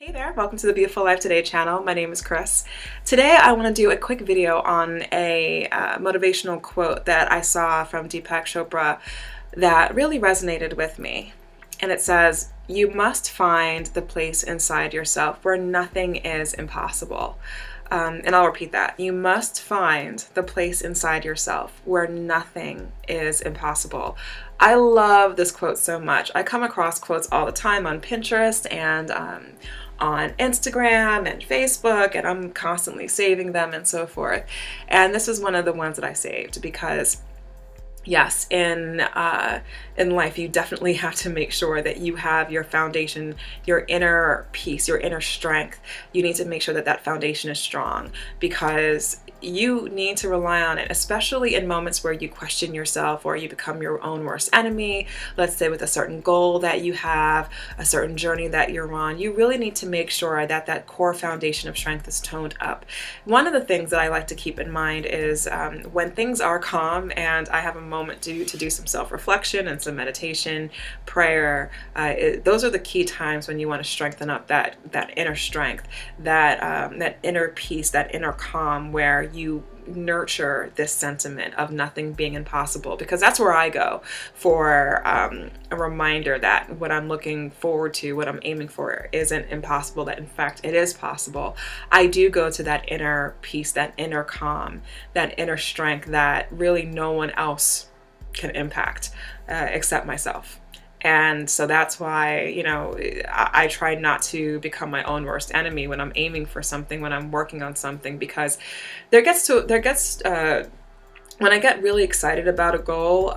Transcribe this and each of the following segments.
Hey there, welcome to the Beautiful Life Today channel. My name is Chris. Today I want to do a quick video on a motivational quote that I saw from Deepak Chopra that really resonated with me. And it says, "You must find the place inside yourself where nothing is impossible." And I'll repeat that. You must find the place inside yourself where nothing is impossible. I love this quote so much. I come across quotes all the time on Pinterest and on Instagram and Facebook, and I'm constantly saving them and so forth. And this is one of the ones that I saved because yes, in life, you definitely have to make sure that you have your foundation, your inner peace, your inner strength. You need to make sure that that foundation is strong because you need to rely on it, especially in moments where you question yourself or you become your own worst enemy. Let's say with a certain goal that you have, a certain journey that you're on, you really need to make sure that that core foundation of strength is toned up. One of the things that I like to keep in mind is when things are calm and I have a moment to do some self-reflection and some meditation, prayer, those are the key times when you want to strengthen up that inner strength, that inner peace, that inner calm where you nurture this sentiment of nothing being impossible, because that's where I go for a reminder that what I'm looking forward to, what I'm aiming for isn't impossible, that in fact it is possible. I do go to that inner peace, that inner calm, that inner strength that really no one else can impact except myself. And so that's why, I try not to become my own worst enemy when I'm aiming for something, when I'm working on something, because when I get really excited about a goal,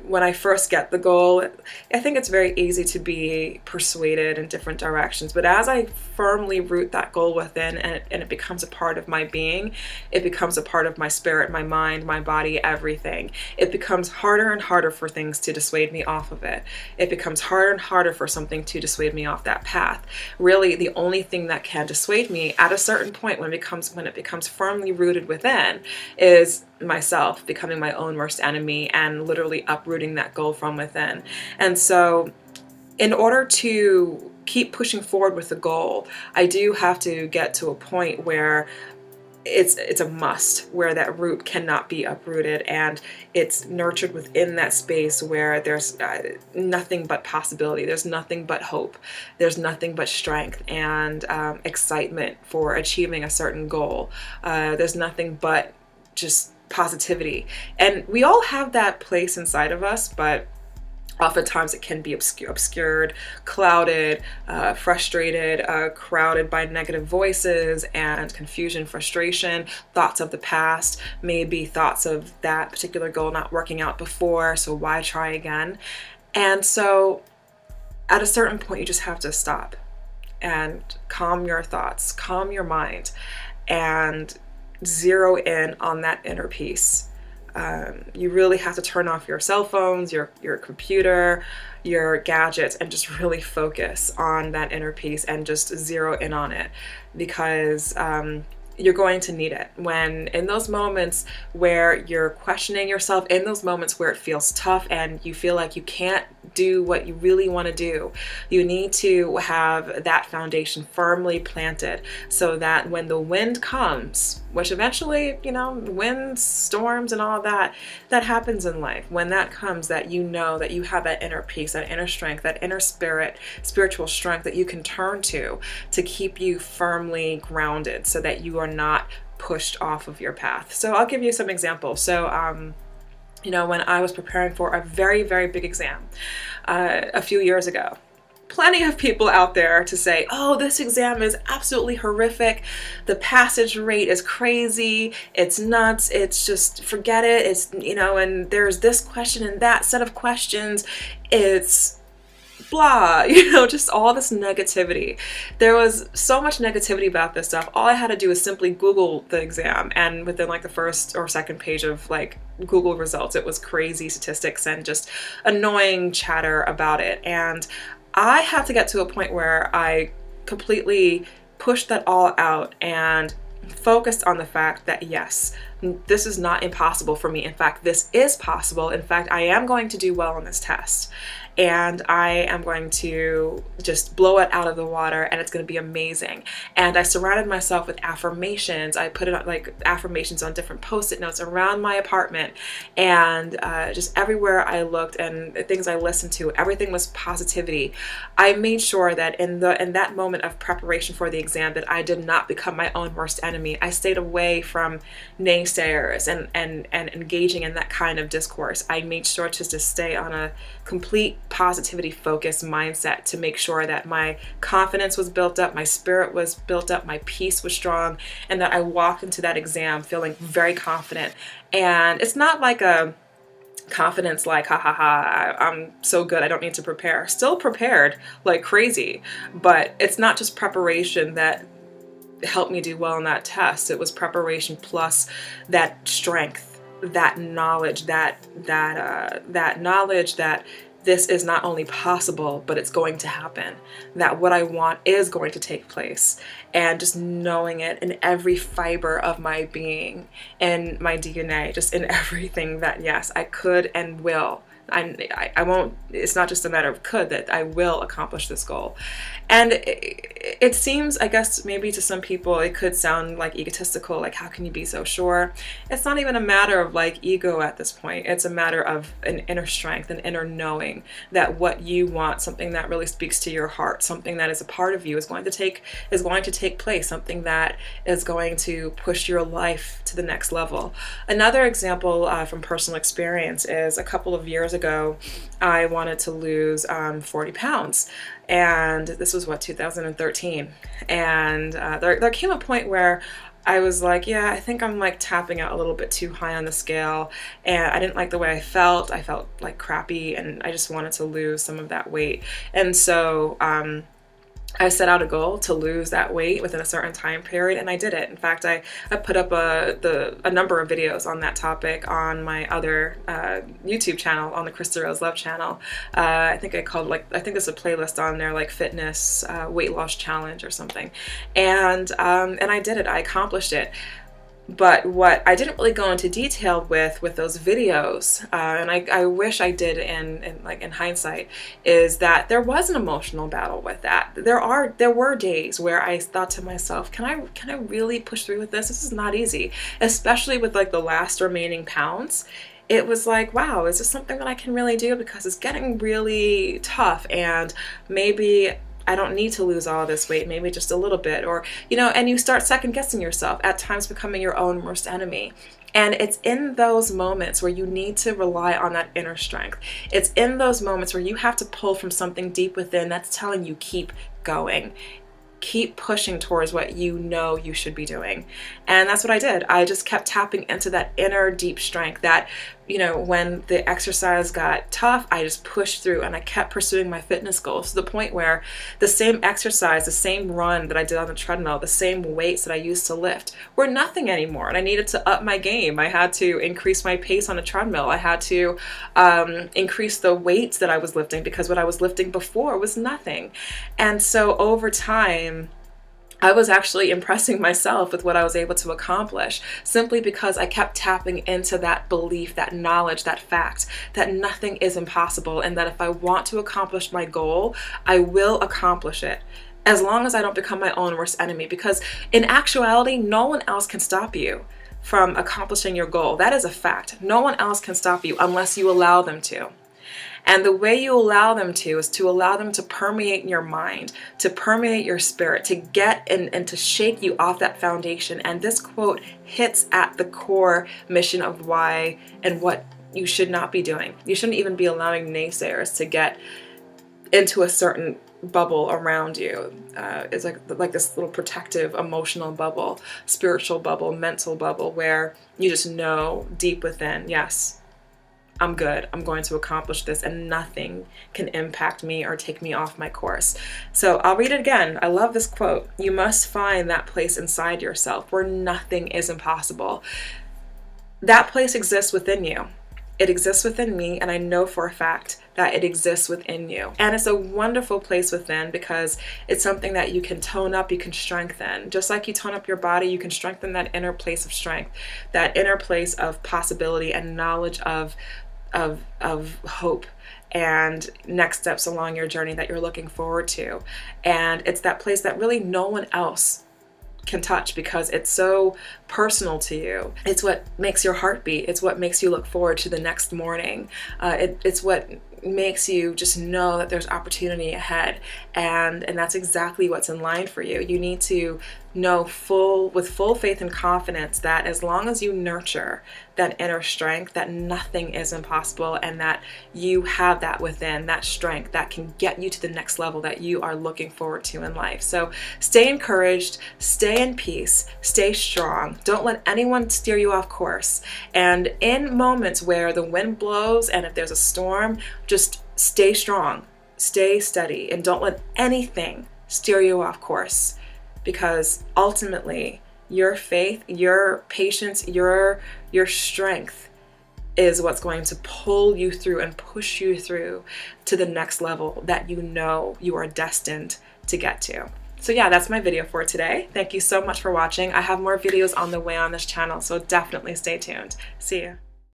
when I first get the goal, I think it's very easy to be persuaded in different directions. But as I firmly root that goal within and it becomes a part of my being, it becomes a part of my spirit, my mind, my body, everything. It becomes harder and harder for things to dissuade me off of it. It becomes harder and harder for something to dissuade me off that path. Really, the only thing that can dissuade me at a certain point when it becomes firmly rooted within is myself becoming my own worst enemy and literally uprooting that goal from within. And so in order to keep pushing forward with the goal, I do have to get to a point where it's a must, where that root cannot be uprooted and it's nurtured within that space where there's nothing but possibility, there's nothing but hope, there's nothing but strength and excitement for achieving a certain goal. There's nothing but just positivity. And we all have that place inside of us, but oftentimes it can be obscured, clouded, frustrated, crowded by negative voices and confusion, frustration, thoughts of the past, maybe thoughts of that particular goal not working out before, so why try again? And so at a certain point, you just have to stop and calm your thoughts, calm your mind, and zero in on that inner peace. You really have to turn off your cell phones, your computer, your gadgets, and just really focus on that inner peace and just zero in on it, because you're going to need it when in those moments where you're questioning yourself, in those moments where it feels tough and you feel like you can't do what you really want to do. You need to have that foundation firmly planted so that when the wind comes, which eventually, wind, storms and all that happens in life, when that comes, that you know that you have that inner peace, that inner strength, that inner spiritual strength that you can turn to keep you firmly grounded so that you are not pushed off of your path. So I'll give you some examples. So when I was preparing for a very, very big exam a few years ago, plenty of people out there to say, oh, this exam is absolutely horrific. The passage rate is crazy. It's nuts. It's just, forget it. It's, and there's this question and that set of questions. It's blah, just all this negativity. There was so much negativity about this stuff. All I had to do was simply Google the exam, and within like the first or second page of like Google results, it was crazy statistics and just annoying chatter about it. And I had to get to a point where I completely pushed that all out and focused on the fact that yes, This is not impossible for me. In fact, this is possible. In fact, I am going to do well on this test. And I am going to just blow it out of the water, and it's going to be amazing. And I surrounded myself with affirmations. I put it on, like, affirmations on different post-it notes around my apartment, and just everywhere I looked, and things I listened to, everything was positivity. I made sure that in that moment of preparation for the exam, that I did not become my own worst enemy. I stayed away from naysayers and engaging in that kind of discourse. I made sure to just stay on a complete positivity focused mindset to make sure that my confidence was built up, my spirit was built up, my peace was strong, and that I walked into that exam feeling very confident. And it's not like a confidence like, ha ha ha, I'm so good, I don't need to prepare. Still prepared like crazy, but it's not just preparation that helped me do well in that test. It was preparation plus that strength, that knowledge, that knowledge that this is not only possible, but it's going to happen, that what I want is going to take place, and just knowing it in every fiber of my being, in my DNA, just in everything, that yes, I could and will. I won't, it's not just a matter of could, that I will accomplish this goal. And it seems, I guess, maybe to some people it could sound like egotistical, like how can you be so sure? It's not even a matter of like ego at this point. It's a matter of an inner strength, an inner knowing that what you want, something that really speaks to your heart, something that is a part of you, is going to take place, something that is going to push your life to the next level. Another example from personal experience is a couple of years ago, I wanted to lose 40 pounds. And this was 2013. And there came a point where I was like, yeah, I think I'm like tapping out a little bit too high on the scale. And I didn't like the way I felt. I felt like crappy, and I just wanted to lose some of that weight. And so I set out a goal to lose that weight within a certain time period, and I did it. In fact, I put up a number of videos on that topic on my other YouTube channel, on the Krista Rose Love channel. I think there's a playlist on there like fitness, weight loss challenge or something. And I did it. I accomplished it. But what I didn't really go into detail with those videos, and I wish I did in hindsight, is that there was an emotional battle with that. There were days where I thought to myself, can I really push through with this? This is not easy, especially with like the last remaining pounds. It was like, wow, is this something that I can really do? Because it's getting really tough, and maybe I don't need to lose all this weight, maybe just a little bit, or, and you start second guessing yourself, at times becoming your own worst enemy. And it's in those moments where you need to rely on that inner strength. It's in those moments where you have to pull from something deep within that's telling you keep going. Keep pushing towards what you know you should be doing. And that's what I did. I just kept tapping into that inner deep strength that, when the exercise got tough, I just pushed through, and I kept pursuing my fitness goals to the point where the same exercise, the same run that I did on the treadmill, the same weights that I used to lift were nothing anymore. And I needed to up my game. I had to increase my pace on the treadmill. I had to increase the weights that I was lifting, because what I was lifting before was nothing. And so over time, I was actually impressing myself with what I was able to accomplish, simply because I kept tapping into that belief, that knowledge, that fact, that nothing is impossible, and that if I want to accomplish my goal, I will accomplish it, as long as I don't become my own worst enemy. Because in actuality, no one else can stop you from accomplishing your goal. That is a fact. No one else can stop you unless you allow them to. And the way you allow them to is to allow them to permeate your mind, to permeate your spirit, to get and to shake you off that foundation. And this quote hits at the core mission of why and what you should not be doing. You shouldn't even be allowing naysayers to get into a certain bubble around you. It's like this little protective emotional bubble, spiritual bubble, mental bubble, where you just know deep within, yes, I'm good. I'm going to accomplish this, and nothing can impact me or take me off my course. So I'll read it again. I love this quote. You must find that place inside yourself where nothing is impossible. That place exists within you. It exists within me, and I know for a fact that it exists within you. And it's a wonderful place within because it's something that you can tone up, you can strengthen. Just like you tone up your body, you can strengthen that inner place of strength, that inner place of possibility and knowledge of hope and next steps along your journey that you're looking forward to. And it's that place that really no one else can touch because it's so personal to you. It's what makes your heart beat. It's what makes you look forward to the next morning. It's what makes you just know that there's opportunity ahead, and that's exactly what's in line for you. You need to know with full faith and confidence that as long as you nurture that inner strength, that nothing is impossible, and that you have that within, that strength that can get you to the next level that you are looking forward to in life. So stay encouraged, stay in peace, stay strong. Don't let anyone steer you off course. And in moments where the wind blows and if there's a storm, just stay strong, stay steady, and don't let anything steer you off course. Because ultimately, your faith, your patience, your strength is what's going to pull you through and push you through to the next level that you know you are destined to get to. So yeah, that's my video for today. Thank you so much for watching. I have more videos on the way on this channel, so definitely stay tuned. See you.